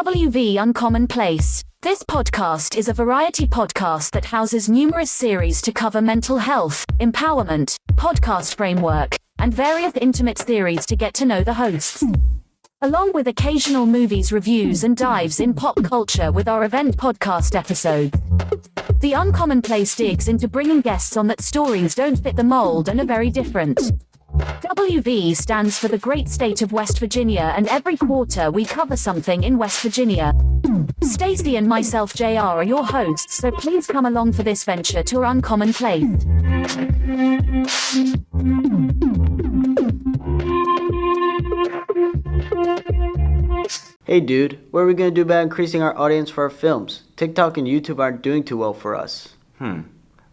WV Uncommon Place. This podcast is a variety podcast that houses numerous series to cover mental health, empowerment, podcast framework, and various intimate theories to get to know the hosts. Along with occasional movies reviews and dives in pop culture with our event podcast episodes. The Uncommon Place digs into bringing guests on that stories don't fit the mold and are very different. WV stands for the great state of West Virginia, and every quarter we cover something in West Virginia. Stacey and myself, JR, are your hosts, so please come along for this venture to our Uncommon Place. Hey dude, what are we going to do about increasing our audience for our films? TikTok and YouTube aren't doing too well for us.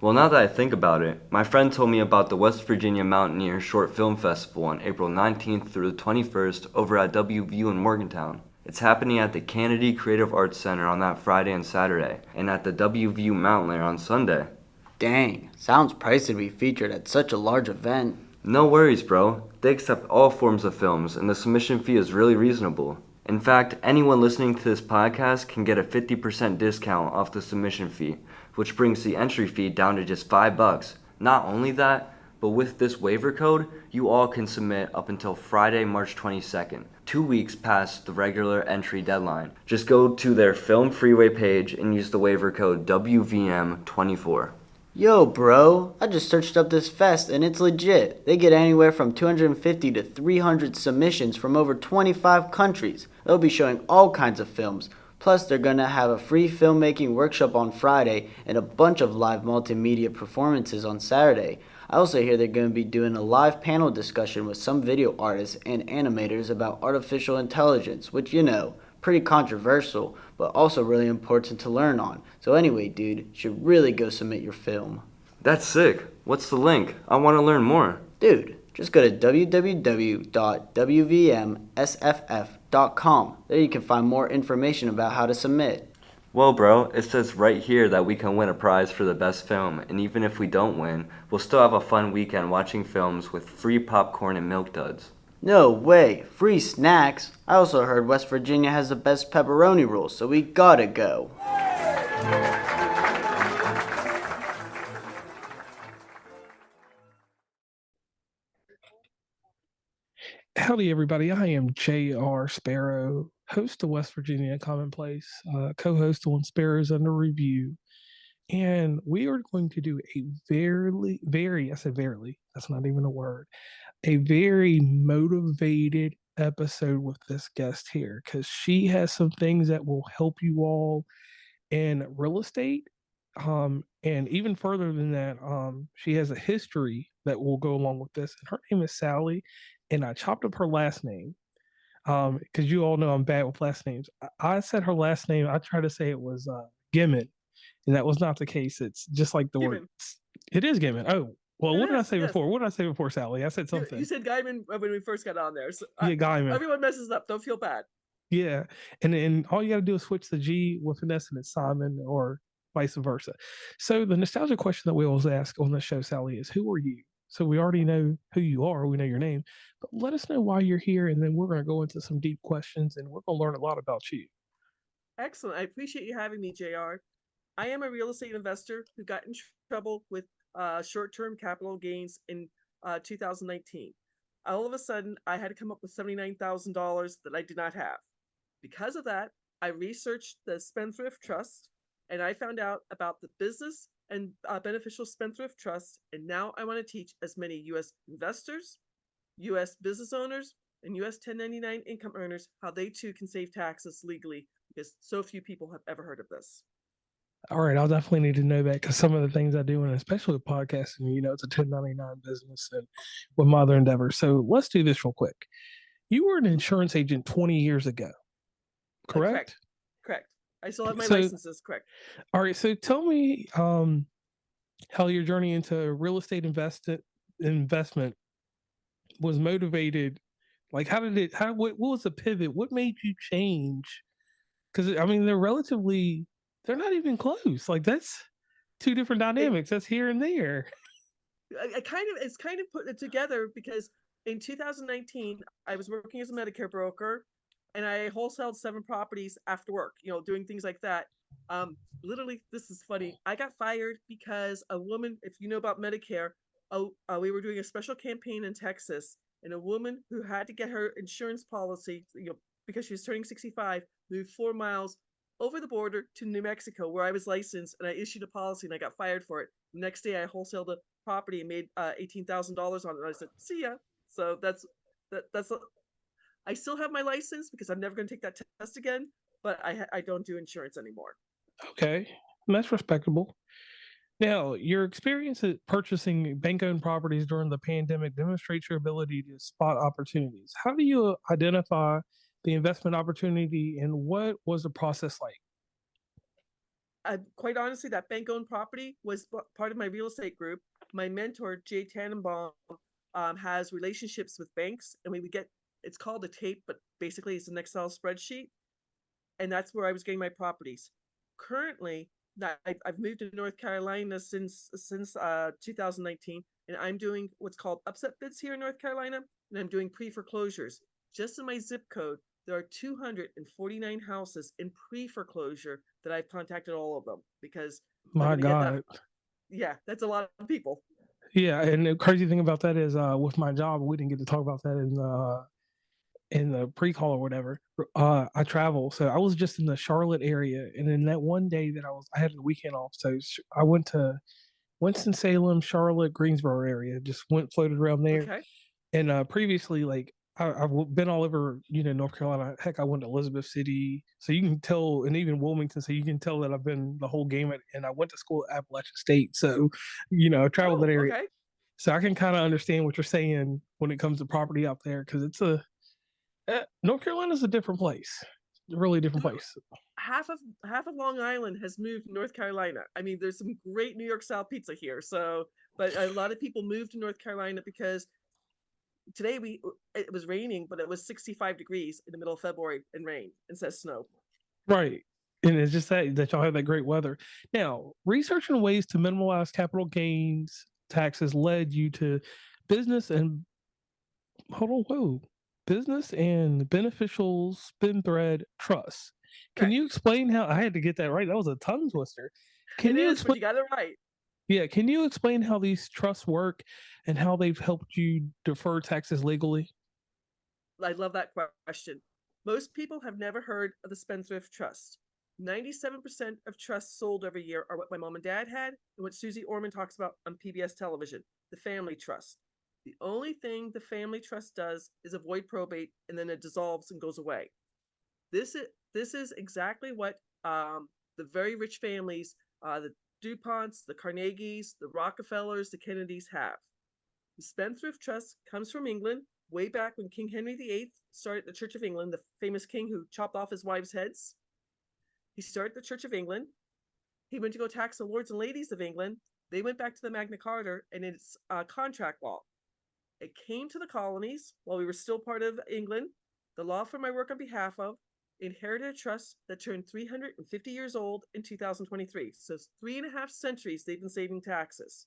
Well, now that I think about it, my friend told me about the West Virginia Mountaineer Short Film Festival on April 19th through the 21st over at WVU in Morgantown. It's happening at the Kennedy Creative Arts Center on that Friday and Saturday, and at the WVU Mountain Lair on Sunday. Dang, sounds pricey to be featured at such a large event. No worries, bro. They accept all forms of films, and the submission fee is really reasonable. In fact, anyone listening to this podcast can get a 50% discount off the submission fee, which brings the entry fee down to just $5. Not only that, but with this waiver code, you all can submit up until Friday, March 22nd, 2 weeks past the regular entry deadline. Just go to their Film Freeway page and use the waiver code WVM24. Yo bro, I just searched up this fest and it's legit. They get anywhere from 250 to 300 submissions from over 25 countries. They'll be showing all kinds of films. Plus, they're going to have a free filmmaking workshop on Friday and a bunch of live multimedia performances on Saturday. I also hear they're going to be doing a live panel discussion with some video artists and animators about artificial intelligence, which, you know, pretty controversial, but also really important to learn on. So anyway, dude, you should really go submit your film. That's sick. What's the link? I want to learn more. Dude, just go to www.wvmsff.com. There you can find more information about how to submit. Well, bro, it says right here that we can win a prize for the best film, and even if we don't win, we'll still have a fun weekend watching films with free popcorn and milk duds. No way, free snacks? I also heard West Virginia has the best pepperoni rolls, so we gotta go. Howdy, everybody. I am JR Sparrow, host of West Virginia Commonplace, co-host on Sparrows Under Review. And we are going to do a I said verily, that's not even a word, a very motivated episode with this guest here, because she has some things that will help you all in real estate. And even further than that, she has a history that will go along with this. And her name is Sally. And I chopped up her last name because you all know I'm bad with last names. I said her last name. I tried to say it was Gimon, and that was not the case. It's just like the word. It is Gimon. Oh, well, what did I say before? What did I say before, Sally? I said something. You said Guyman when we first got on there. So yeah, Guyman. Everyone messes up. Don't feel bad. Yeah, and all you got to do is switch the G with an S and it's Simon, or vice versa. So the nostalgia question that we always ask on the show, Sally, is who are you? So we already know who you are. We know your name. But let us know why you're here, and then we're going to go into some deep questions, and we're going to learn a lot about you. Excellent. I appreciate you having me, JR. I am a real estate investor who got in trouble with short-term capital gains in 2019. All of a sudden, I had to come up with $79,000 that I did not have. Because of that, I researched the Spendthrift Trust, and I found out about the business and beneficial spendthrift trust, and now I want to teach as many U.S. investors, U.S. business owners, and U.S. 1099 income earners how they too can save taxes legally, because so few people have ever heard of this. All right, I'll definitely need to know that, because some of the things I do, and especially with podcasting, you know, it's a 1099 business and with my other endeavors. So let's do this real quick. You were an insurance agent 20 years ago, correct? Correct. I still have my licenses, correct. All right, so tell me how your journey into real estate investment was motivated. Like, what was the pivot? What made you change? Because, I mean, they're not even close. Like, that's two different dynamics. That's here and there. It's kind of putting it together because in 2019, I was working as a Medicare broker. and I wholesaled 7 properties after work, doing things like that. Literally, this is funny. I got fired because a woman, if you know about Medicare, we were doing a special campaign in Texas, and a woman who had to get her insurance policy, because she was turning 65, moved 4 miles over the border to New Mexico, where I was licensed, and I issued a policy, and I got fired for it. The next day, I wholesaled a property and made $18,000 on it. And I said, "See ya." So that's. I still have my license because I'm never going to take that test again, but I don't do insurance anymore. Okay, that's respectable. Now, your experience at purchasing bank-owned properties during the pandemic demonstrates your ability to spot opportunities. How do you identify the investment opportunity, and what was the process like? Quite honestly, that bank-owned property was part of my real estate group. My mentor, Jay Tannenbaum, has relationships with banks, and we would get, it's called a tape, but basically it's an Excel spreadsheet, and that's where I was getting my properties. Currently, I've moved to North Carolina since 2019, and I'm doing what's called upset bids here in North Carolina, and I'm doing pre-foreclosures. Just in my zip code, there are 249 houses in pre-foreclosure that I've contacted all of them because My God. Yeah, that's a lot of people. Yeah, and the crazy thing about that is, with my job, we didn't get to talk about that in the pre-call or whatever. I travel, so I was just in the Charlotte area, and then that one day that I had the weekend off, so I went to Winston-Salem, Charlotte, Greensboro area, just floated around there. Okay. And previously, like I've been all over, North Carolina. Heck, I went to Elizabeth City, so you can tell, and even Wilmington, so you can tell that I've been the whole gamut. And I went to school at Appalachian State, so I traveled that area. Okay. So I can kind of understand what you're saying when it comes to property out there, because North Carolina's a different place, a really different place. Half of Long Island has moved to North Carolina. I mean, there's some great New York style pizza here. So, but a lot of people moved to North Carolina because today it was raining, but it was 65 degrees in the middle of February and rain and says snow. Right. And it's just that y'all have that great weather. Now, researching ways to minimize capital gains taxes led you to business and business and beneficial spin-thread trusts. Can you explain how I had to get that right? That was a tongue twister. But you got it right. Yeah, can you explain how these trusts work and how they've helped you defer taxes legally? I love that question. Most people have never heard of the Spendthrift Trust. 97% of trusts sold every year are what my mom and dad had and what Susie Orman talks about on PBS television, the family trust. The only thing the family trust does is avoid probate, and then it dissolves and goes away. This is exactly what the very rich families, the DuPonts, the Carnegies, the Rockefellers, the Kennedys have. The Spendthrift Trust comes from England way back when King Henry VIII started the Church of England, the famous king who chopped off his wives' heads. He started the Church of England. He went to go tax the lords and ladies of England. They went back to the Magna Carta, and it's contract law. It came to the colonies while we were still part of England. The law firm I work on behalf of inherited a trust that turned 350 years old in 2023. So it's 3.5 centuries they've been saving taxes.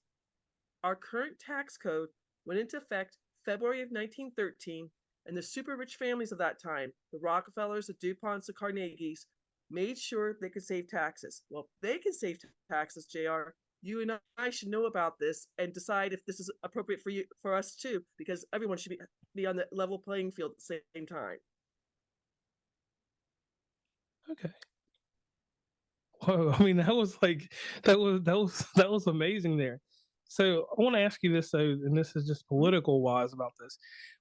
Our current tax code went into effect February of 1913, and the super rich families of that time, the Rockefellers, the DuPonts, the Carnegies, made sure they could save taxes. Well, if they can save taxes, JR, you and I should know about this and decide if this is appropriate for us too, because everyone should be on the level playing field at the same time. Okay. Whoa, I mean, that was amazing there. So I want to ask you this though, and this is just political wise about this.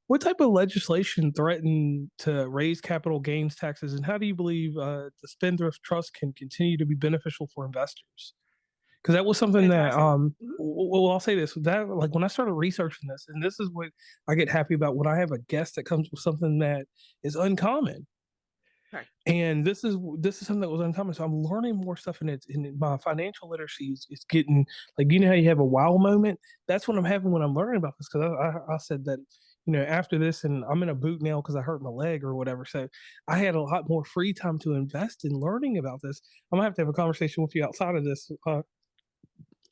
What type of legislation threatened to raise capital gains taxes, and how do you believe the Spendthrift Trust can continue to be beneficial for investors? Because that was something that well, I'll say this, that like when I started researching this, and this is what I get happy about when I have a guest that comes with something that is uncommon. Right. And this is something that was uncommon. So I'm learning more stuff, and my financial literacy is getting like, how you have a wow moment. That's what I'm having when I'm learning about this, because I said that after this, and I'm in a boot now because I hurt my leg or whatever. So I had a lot more free time to invest in learning about this. I'm gonna have to have a conversation with you outside of this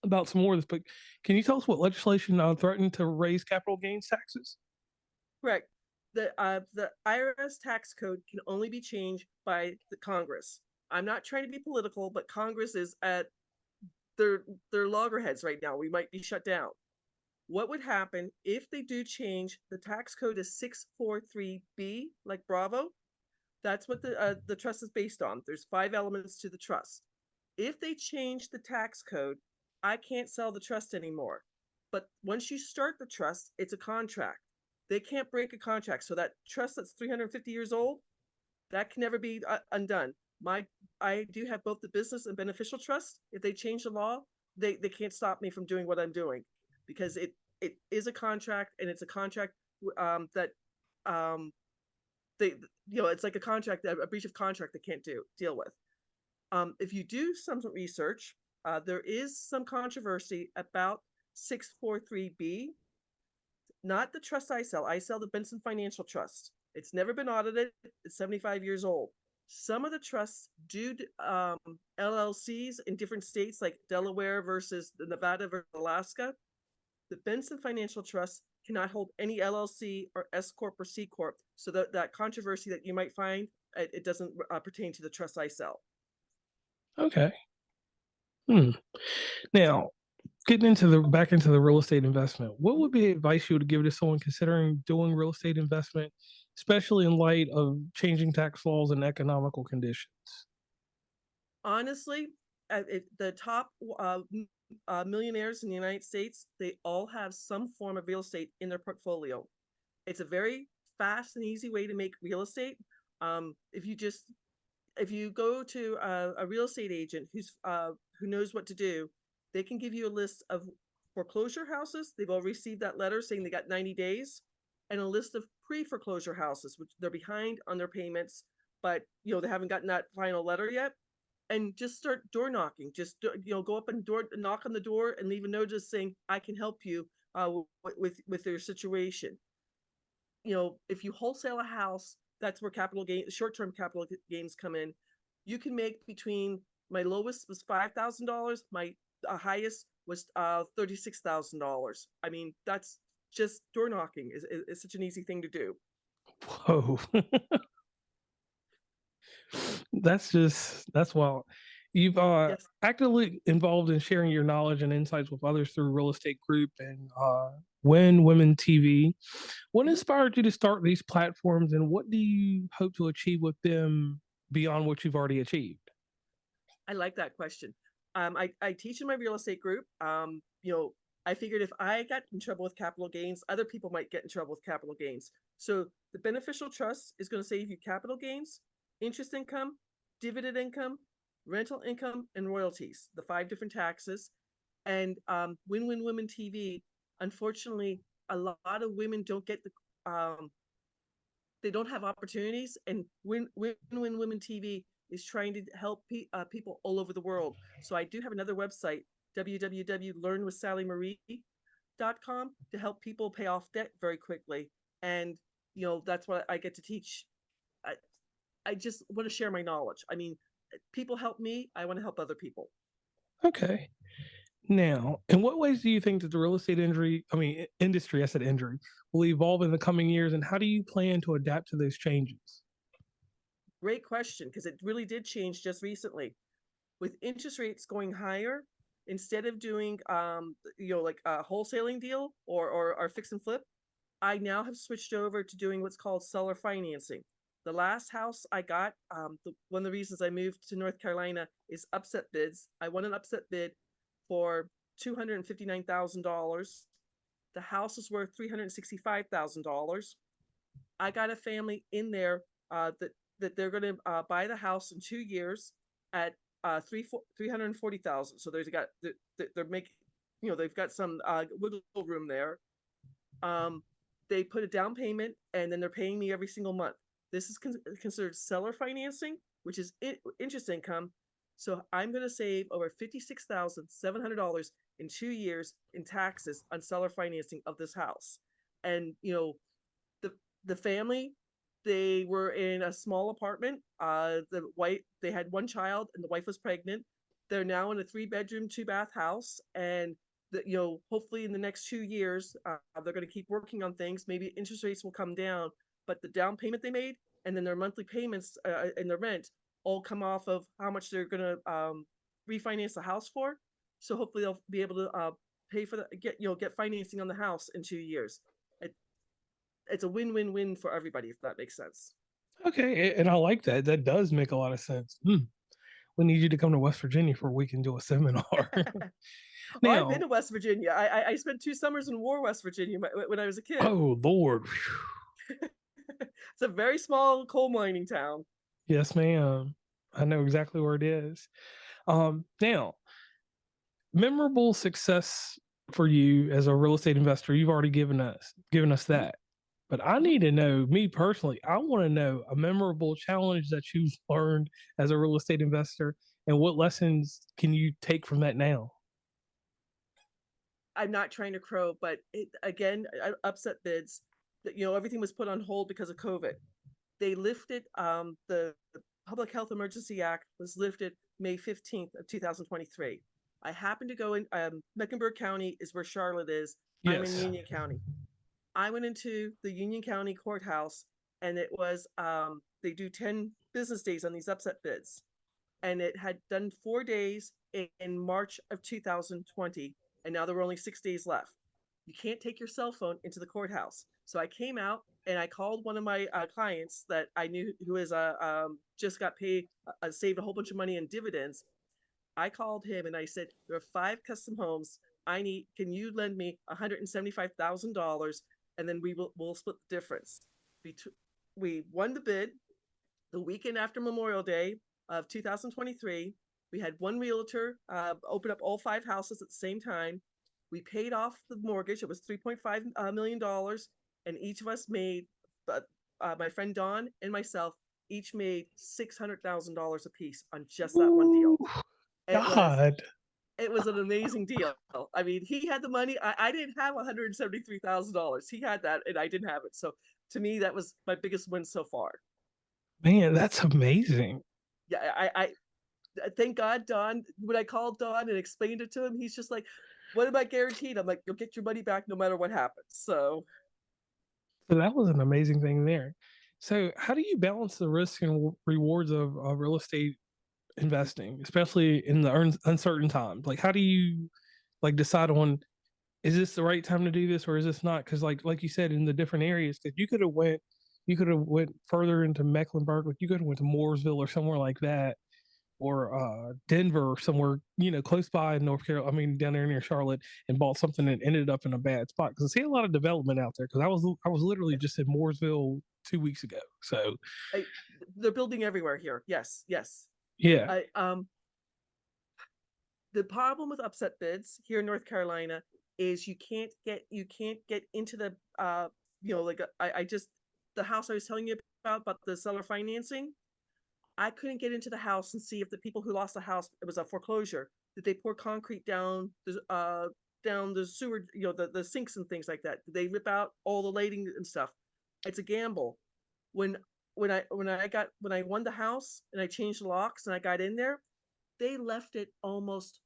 about some more of this. But can you tell us what legislation threatened to raise capital gains taxes? Correct. the IRS tax code can only be changed by the Congress. I'm not trying to be political, but Congress is at their loggerheads right now. We might be shut down. What would happen if they do change the tax code is 643B, like Bravo? That's what the trust is based on. There's 5 elements to the trust. If they change the tax code, I can't sell the trust anymore. But once you start the trust, it's a contract. They can't break a contract. So that trust that's 350 years old, that can never be undone. I do have both the business and beneficial trust. If they change the law, they can't stop me from doing what I'm doing, because it is a contract, and it's a contract that um, they it's like a contract, a breach of contract they can't deal with. If you do some research, there is some controversy about 643B, not the trust I sell. I sell the Benson Financial Trust. It's never been audited. It's 75 years old. Some of the trusts do LLCs in different states, like Delaware versus Nevada versus Alaska. The Benson Financial Trust cannot hold any LLC or S Corp or C Corp. So that controversy that you might find, it doesn't pertain to the trust I sell. Okay. Now, getting back into the real estate investment, what would be advice you would give to someone considering doing real estate investment, especially in light of changing tax laws and economical conditions? Honestly, the top millionaires in the United States, they all have some form of real estate in their portfolio. It's a very fast and easy way to make real estate. If you go to a real estate agent who knows what to do, they can give you a list of foreclosure houses. They've all received that letter saying they got 90 days, and a list of pre-foreclosure houses, which they're behind on their payments, but they haven't gotten that final letter yet. And just start door knocking. Just go up and knock on the door and leave a notice saying, "I can help you with your situation." If you wholesale a house, that's where short-term capital gains come in. You can make between, my lowest was $5,000. My highest was $36,000. I mean, that's just door knocking is such an easy thing to do. Whoa. That's wild. You've Yes. actively involved in sharing your knowledge and insights with others through Real Estate Group and Win Women TV. What inspired you to start these platforms, and what do you hope to achieve with them beyond what you've already achieved? I like that question. I teach in my real estate group. I figured if I got in trouble with capital gains, other people might get in trouble with capital gains. So the beneficial trust is going to save you capital gains, interest income, dividend income, rental income, and royalties, the 5 different taxes. And Win-Win Women TV, unfortunately, a lot of women don't get they don't have opportunities. And Win-Win Women TV is trying to help people all over the world. So I do have another website, www.learnwithsallymarie.com, to help people pay off debt very quickly. And that's what I get to teach. I just want to share my knowledge. I mean, people help me, I want to help other people. Okay. Now, in what ways do you think that the real estate industry, I said injury, will evolve in the coming years, and how do you plan to adapt to those changes? Great question, because it really did change just recently. With interest rates going higher, instead of doing like a wholesaling deal or fix and flip, I now have switched over to doing what's called seller financing. The last house I got, one of the reasons I moved to North Carolina is upset bids. I won an upset bid for $259,000. The house is worth $365,000. I got a family in there that they're going to buy the house in 2 years at $340,000. So they're making, they've got some wiggle room there. They put a down payment, and then they're paying me every single month. This is considered seller financing, which is interest income. So I'm going to save over $56,700 in 2 years in taxes on seller financing of this house. And the family, they were in a small apartment. They had one child, and the wife was pregnant. They're now in a 3-bedroom, 2-bath house, and hopefully in the next 2 years, they're going to keep working on things. Maybe interest rates will come down, but the down payment they made and then their monthly payments and their rent all come off of how much they're going to refinance the house for. So hopefully they'll be able to pay for get financing on the house in 2 years. It's a win-win-win for everybody, if that makes sense. Okay, and I like that. That does make a lot of sense. We need you to come to West Virginia for a week and do a seminar. Now, I've been Now, to West Virginia. I spent 2 summers in War, West Virginia when I was a kid. oh Lord, It's a very small coal mining town. yes, ma'am. I know exactly where it is. Now, memorable success for you as a real estate investor. You've already given us that. But I need to know, me personally, I want to know a memorable challenge that you've learned as a real estate investor and what lessons can you take from that now? I'm not trying to crow, but upset bids. Everything was put on hold because of COVID. They lifted the Public Health Emergency Act was lifted May 15th of 2023. I happened to go in Mecklenburg County is where Charlotte is. Yes. I'm in Union County. I went into the Union County courthouse, and it was they do 10 business days on these upset bids, and it had done 4 days in March of 2020, and now there were only 6 days left. You can't take your cell phone into the courthouse. So I came out and I called one of my clients that I knew who is just got paid, saved a whole bunch of money in dividends. I called him and I said, there are 5 custom homes. Can you lend me $175,000 and then we'll split the difference. We won the bid the weekend after Memorial Day of 2023. We had one realtor open up all 5 houses at the same time. We paid off the mortgage. It was $3.5 million. And each of us made, my friend Don and myself, each made $600,000 a piece on just that one deal. It was an amazing deal. I mean, he had the money. I didn't have $173,000. He had that, and I didn't have it. So to me, that was my biggest win so far. Man, that's amazing. Yeah, I thank God, Don. When I called Don and explained it to him, he's just like, "What about guaranteed?" I'm like, "You'll get your money back no matter what happens." So that was an amazing thing there. So how do you balance the risks and rewards of real estate investing, especially in the uncertain times? Like, how do you decide on, is this the right time to do this or is this not? Because like you said, in the different areas, because you could have went further into Mecklenburg, like you could have went to Mooresville or somewhere like that, or Denver or somewhere, close by in North Carolina, I mean, down there near Charlotte, and bought something and ended up in a bad spot. Because I see a lot of development out there. Because I was literally just in Mooresville 2 weeks ago. So they're building everywhere here. Yes. Yeah. The problem with upset bids here in North Carolina is you can't get into the the house I was telling you about the seller financing. I couldn't get into the house and see if the people who lost the house, it was a foreclosure, did they pour concrete down the sewer, the sinks and things like that? Did they rip out all the lighting and stuff? It's a gamble. When I won the house and I changed the locks and I got in there, they left it almost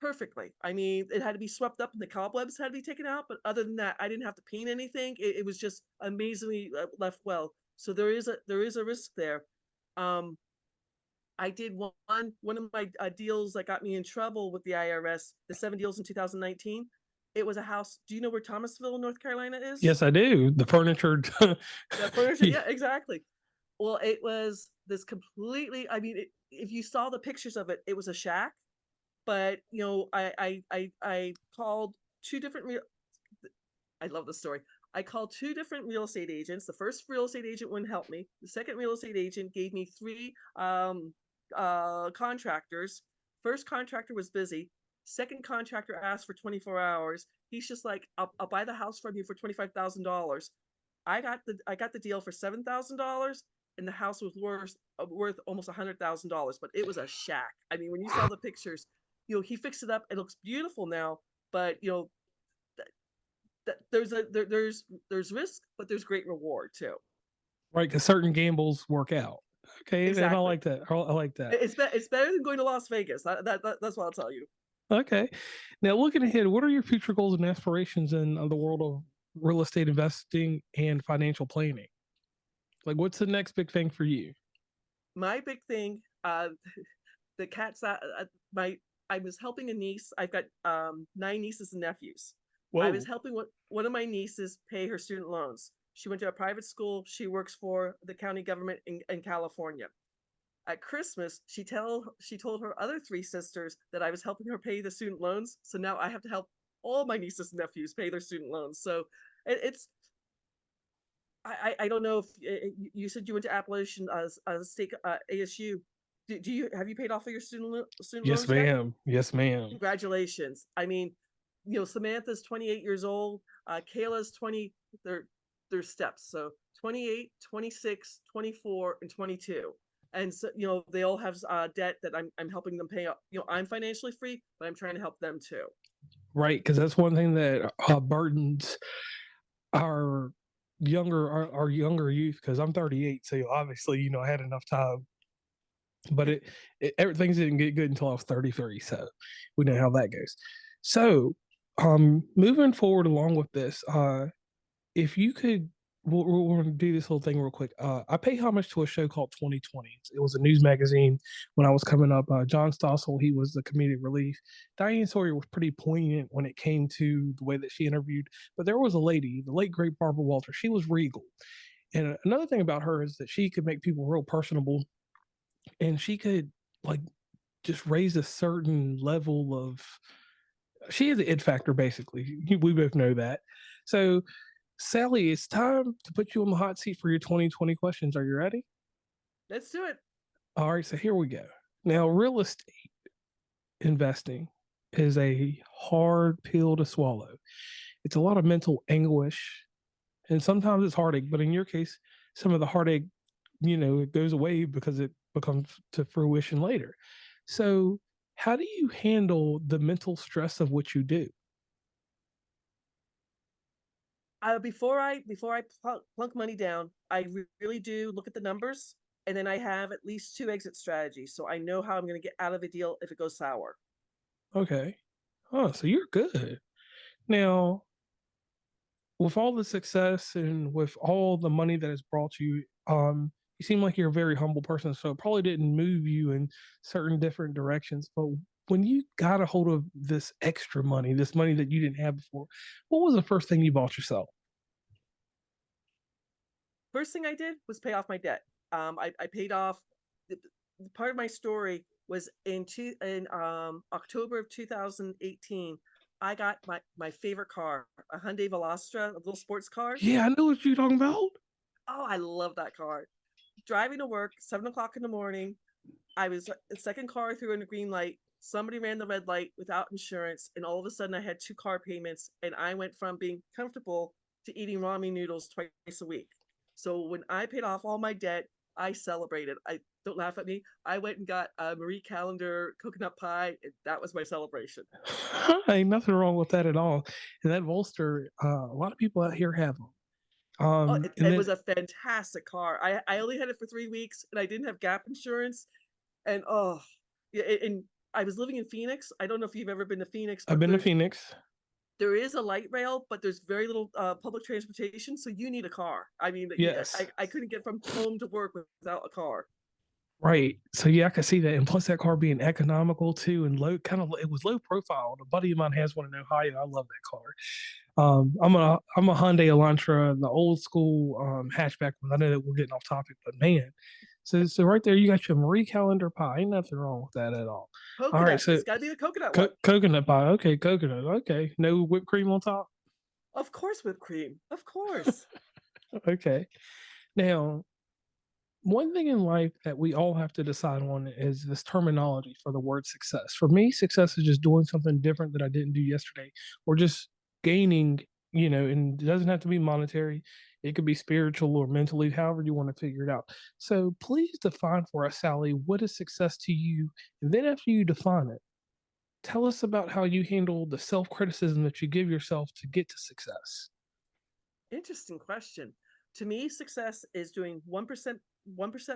perfectly. I mean, it had to be swept up and the cobwebs had to be taken out, but other than that, I didn't have to paint anything. It was just amazingly left well. So there is a risk there. I did one of my deals that got me in trouble with the IRS, the 7 deals in 2019. It was a house. Do you know where Thomasville, North Carolina is? Yes, I do. The furniture. The furniture, yeah, exactly. Well, it was this completely, I mean, if you saw the pictures of it, it was a shack. But, I called 2 different, I love the story. I called 2 different real estate agents. The first real estate agent wouldn't help me. The second real estate agent gave me 3 contractors. First contractor was busy. Second contractor asked for 24 hours. He's just like, I'll buy the house from you for $25,000. I got the deal for $7,000, and the house was worth almost $100,000. But it was a shack. I mean, when you saw the pictures, he fixed it up. It looks beautiful now. But there's risk, but there's great reward too. Right, because certain gambles work out. Okay, exactly. And I like that. I like that. It's better than going to Las Vegas. That's what I'll tell you. Okay. Now, looking ahead, what are your future goals and aspirations in the world of real estate investing and financial planning? Like, what's the next big thing for you? My big thing, the cats that my I was helping a niece. I've got 9 nieces and nephews. I was Whoa. helping one of my nieces pay her student loans. She went to a private school. She works for the county government in California. At Christmas, she told her other 3 sisters that I was helping her pay the student loans. So now I have to help all my nieces and nephews pay their student loans. So it's I don't know if you said you went to Appalachian State ASU. Do you have you paid off of your student Yes, loans yet? ma'am. Yes, ma'am. Congratulations. I mean, Samantha's 28 years old. Kayla's 20. Their steps. So 28, 26, 24, and 22. And so, they all have debt that I'm helping them pay up. I'm financially free, but I'm trying to help them too. Right, because that's one thing that burdens our our younger youth. Because I'm 38, so obviously, I had enough time. But everything didn't get good until I was 33, so we know how that goes. So, moving forward along with this, if you could, we're going to do this whole thing real quick. I pay homage to a show called 2020. It was a news magazine when I was coming up. John Stossel, he was the comedic relief. Diane Sawyer was pretty poignant when it came to the way that she interviewed. But there was a lady, the late great Barbara Walter. She was regal. And another thing about her is that she could make people real personable, and she could like just raise a certain level of. She has an it factor, basically. We both know that. So, Sally, it's time to put you on the hot seat for your 2020 questions. Are you ready? Let's do it. All right, so here we go. Now, real estate investing is a hard pill to swallow. It's a lot of mental anguish, and sometimes it's heartache. But in your case, some of the heartache, it goes away because it becomes to fruition later. So, how do you handle the mental stress of what you do? Before I plunk money down, I really do look at the numbers, and then I have at least 2 exit strategies, so I know how I'm going to get out of a deal if it goes sour. Okay. Oh, so you're good. Now, with all the success and with all the money that has brought you, you seem like you're a very humble person, so it probably didn't move you in certain different directions. But when you got a hold of this extra money, this money that you didn't have before, what was the first thing you bought yourself? First thing I did was pay off my debt. I paid off. Part of my story was in October of 2018. I got my favorite car, a Hyundai Velastra, a little sports car. Yeah, I know what you're talking about. Oh, I love that car. Driving to work, 7 o'clock in the morning. I was the second car through in a green light. Somebody ran the red light without insurance, and all of a sudden I had 2 car payments, and I went from being comfortable to eating ramen noodles twice a week. So when I paid off all my debt, I celebrated. I don't laugh at me. I went and got a Marie Callender coconut pie, and that was my celebration. Ain't nothing wrong with that at all. And that Volster, a lot of people out here have them. Oh, And it then was a fantastic car. I only had it for 3 weeks, and I didn't have gap insurance. And oh, yeah, and I was living in Phoenix. I don't know if you've ever been to Phoenix, I've but been to Phoenix. there is a light rail, but there's very little public transportation, so you need a car. I mean, Yes. I couldn't get from home to work without a car. Right. So yeah, I can see that. And plus that car being economical too and low it was low profile. A buddy of mine has one in Ohio. I love that car. I'm a Hyundai Elantra, the old school hatchback one. I know that we're getting off topic, but man. So right there you got your Marie Callender pie. Ain't nothing wrong with that at all. All right, Coconut. so It's got to be the coconut one. coconut pie. Okay, coconut. Okay. No whipped cream on top. Of course, whipped cream. Of course. Okay. Now, one thing in life that we all have to decide on is this terminology for the word success. For me, success is just doing something different that I didn't do yesterday, or just gaining, and it doesn't have to be monetary. It could be spiritual or mentally, however you want to figure it out. So please define for us, Sally, what is success to you? And then after you define it, tell us about how you handle the self criticism that you give yourself to get to success. Interesting question. To me, success is doing 1%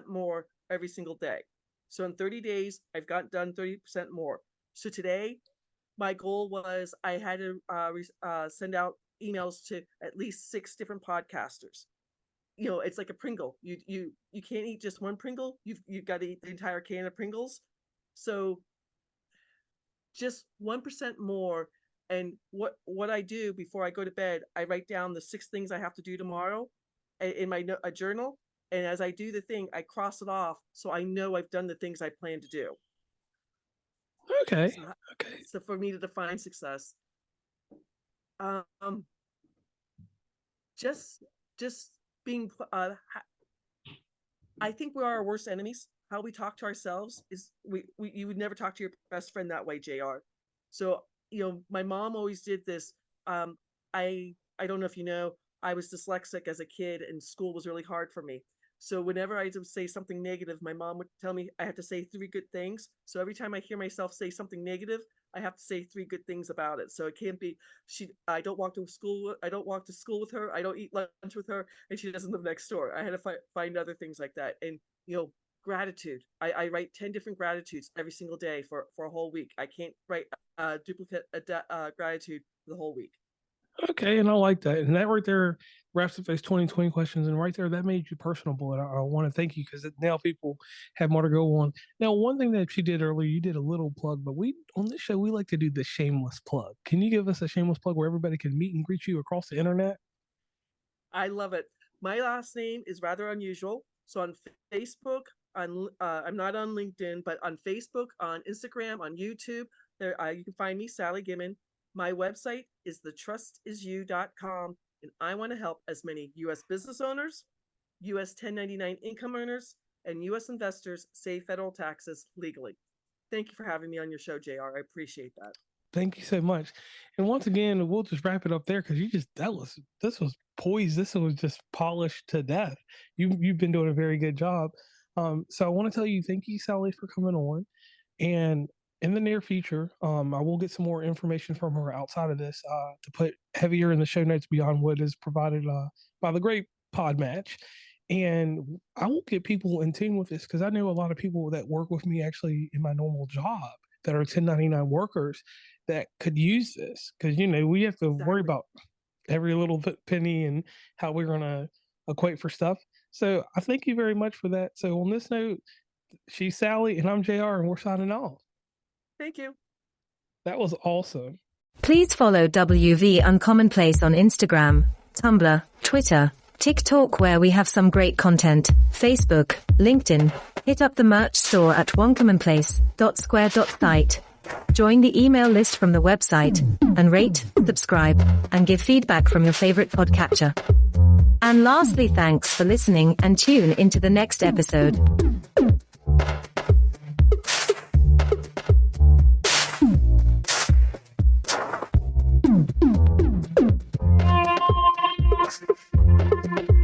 more every single day. So in 30 days, I've got done 30% more. So today, my goal was I had to send out emails to at least 6 different podcasters. it's like a Pringle. You can't eat just one Pringle. You've got to eat the entire can of Pringles. So just 1% more. And what I do before I go to bed, I write down the 6 things I have to do tomorrow in my a journal. And as I do the thing, I cross it off so I know I've done the things I plan to do. Okay. So, Okay. so for me to define success, just being I think we're our worst enemies. How we talk to ourselves is you would never talk to your best friend that way, JR. So, my mom always did this. I don't know if you know, I was dyslexic as a kid and school was really hard for me. So whenever I would say something negative, my mom would tell me I had to say 3 good things. So every time I hear myself say something negative, I have to say 3 good things about it. So it can't be I don't walk to school. I don't walk to school with her. I don't eat lunch with her, and she doesn't live next door. I had to find other things like that. And gratitude. I write 10 different gratitudes every single day for a whole week. I can't write duplicate gratitude for the whole week. Okay, and I like that. And that right there wraps up those 2020 questions. And right there, that made you personable. And I want to thank you because now people have more to go on. Now, one thing that you did earlier, you did a little plug, but on this show, we like to do the shameless plug. Can you give us a shameless plug where everybody can meet and greet you across the internet? I love it. My last name is rather unusual. So on Facebook, I'm not on LinkedIn, but on Facebook, on Instagram, on YouTube, there you can find me, Sally Gimon. My website is thetrustisisyou.com, and I want to help as many U.S. business owners, U.S. 1099 income earners, and U.S. investors save federal taxes legally. Thank you for having me on your show, JR. I appreciate that. Thank you so much. And once again, we'll just wrap it up there because this was poised. This was just polished to death. You've been doing a very good job. So I want to tell you, thank you, Sally, for coming on. And in the near future, I will get some more information from her outside of this to put heavier in the show notes beyond what is provided by the great Pod Match. And I will get people in tune with this because I know a lot of people that work with me actually in my normal job that are 1099 workers that could use this because, we have to worry about every little penny and how we're going to equate for stuff. So I thank you very much for that. So on this note, she's Sally and I'm JR and we're signing off. Thank you. That was awesome. Please follow WV Uncommonplace on Instagram, Tumblr, Twitter, TikTok where we have some great content, Facebook, LinkedIn. Hit up the merch store at oncommonplace.square.site. Join the email list from the website and rate, subscribe, and give feedback from your favorite podcatcher. And lastly, thanks for listening and tune into the next episode. Thank you.